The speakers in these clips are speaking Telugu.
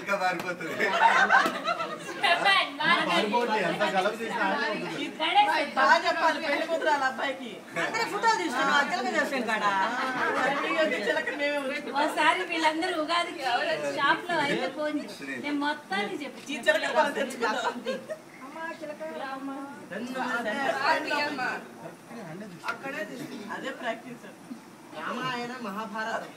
చిలక మారిపోతుంది బాగా చెప్పాలి పెళ్లి కుదరాలి అబ్బాయికి ఫోటోలు తీసుకున్నాం చిలక చేసాం కాడ ఒకసారి వీళ్ళందరూ ఉగాదికి షాప్ లో అయితే ఫోన్ నేను మొత్తానికి చెప్పి అదే practice Ramayana Mahabharatam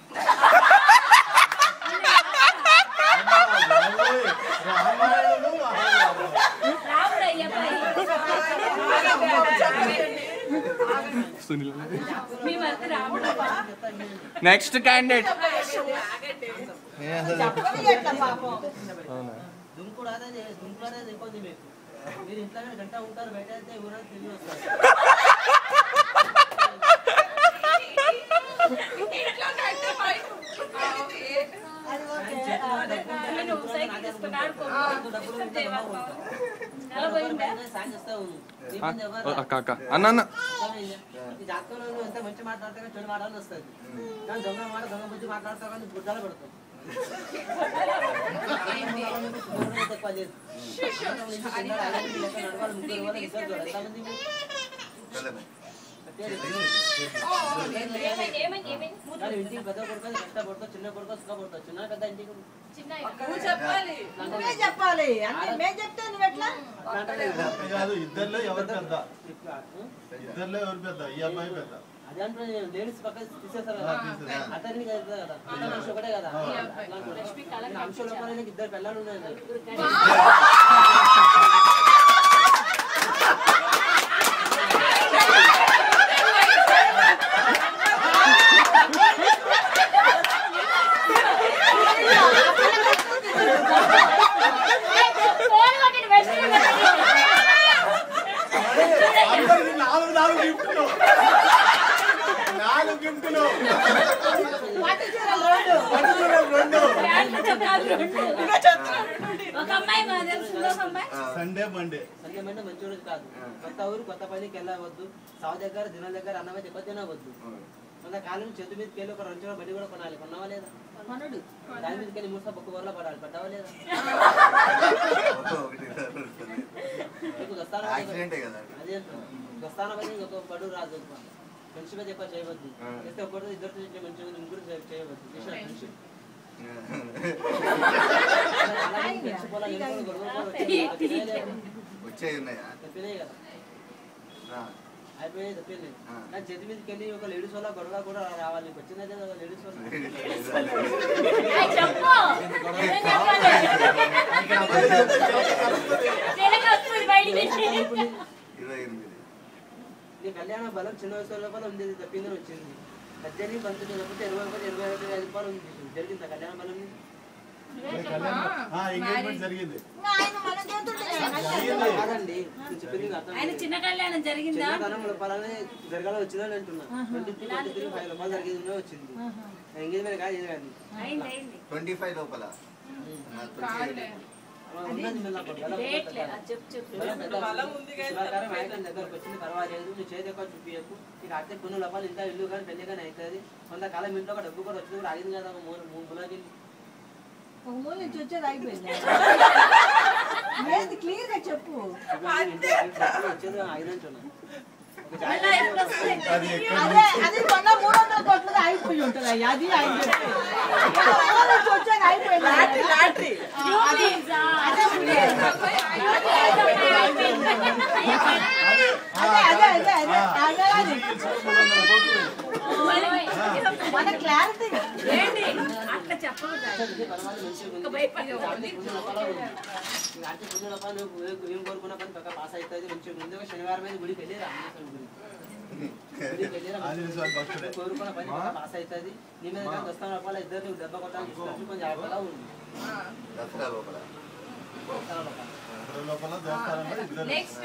next candidate మీరు ఇంట్లో గంట ఉంటారు బయట అయితే ఊరంతా తిరిగి వస్తారు అక్క అన్న అన్న జాతకంలో వస్తే మంచి మాట్లాడతా కానీ చెడు మాట్లాడాలని వస్తుంది కానీ దొంగ బుద్ధి మాట్లాడతా కానీ గుడ్డాలు పడతాం ఇంటికి పెద్ద కొడుకు కష్టపడతావు చిన్న కొడుకు సుఖపడతావు చిన్న పెద్ద ఇంటికి చెప్పాలి ఇద్దరులో ఎవరు పెద్ద ఇద్దరులో ఎవరు పెద్ద ఈ అబ్బాయి పెద్ద అదే అంటే లేడీస్ పక్క తీసేస్తారు కదా అతనికి కదా మనిషి ఒకటే కదా అంశ లోపల ఇద్దరు పిల్లలు ఉన్నాయి సండే మండే మంచి రోజు కాదు కొత్త ఊరు కొత్త పనికి వెళ్ళవద్దు సాగు దగ్గర దినాల దగ్గర అన్నమే ఎక్కువ తినవద్దు మన కాలం చేతి మీదకి వెళ్ళి ఒక 2 బండి కూడా కొనాలి కొన్నావా లేదా దాని మీదకి వెళ్ళి 3 బొక్క వరలో పడాలి పడ్డావా లేదా అదే దస్తాన పని ఒక పడు రాదు మనిషి మీద ఎక్కువ చేయవద్దు చేస్తే ఒకటి ఇద్దరు మంచి ముగ్గురు చేయవద్దు అయిపోయి తప్పేది నా చేతి మీదకి వెళ్ళి ఒక లేడీస్ వల్ల గొడవ కూడా రావాలి వచ్చిందైతే లేడీస్ నీ కళ్యాణ బలం చిన్న వయసు లోపల ఉండేది తప్పిందని వచ్చింది 18 పంతొమ్మిది 20 రూపాయలు ఉంది జరిగింది కళ్యాణ బలం చిన్న కళ్యాణం జరిగిందా జరగాల వచ్చిందని అంటున్నా 25 రూపాయలు జరిగింది వచ్చింది ఎంగేజ్మెంట్ కాదు ఇది కాదు 25 లోపల దగ్గరకు వచ్చింది పర్వాలేదు నువ్వు చేతి ఎక్కువ చూపించకు నీకు అర్థం కొన్ని లోపాలు ఇంత ఇల్లు కానీ పెళ్లి కానీ అవుతుంది కొంతకాలం ఇంట్లో ఒక డబ్బు కూడా వచ్చింది కూడా ఆగింది కదా ములాగి వచ్చేది అయిపోయింది క్లియర్ గా చెప్పు వచ్చేది ఆగినంటున్నా అది మొన్న 300 కోట్లు అయిపోయి ఉంటుంది అది అయిపోయింది మన క్లారిటీ అట్లా చెప్పకూడదు ఏం కోరుకున్నా పని పక్క పాస్ అవుతుంది మంచిగా ముందుగా శనివారం మీద గుడికి వెళ్ళి కోరుకున్న పని పాస్ అవుతుంది నీ మీద దస్తాన రూపాయలు ఇద్దరు దెబ్బ కొట్టాలని కొంచెం జాగ్రత్తగా ఉంది నెక్స్ట్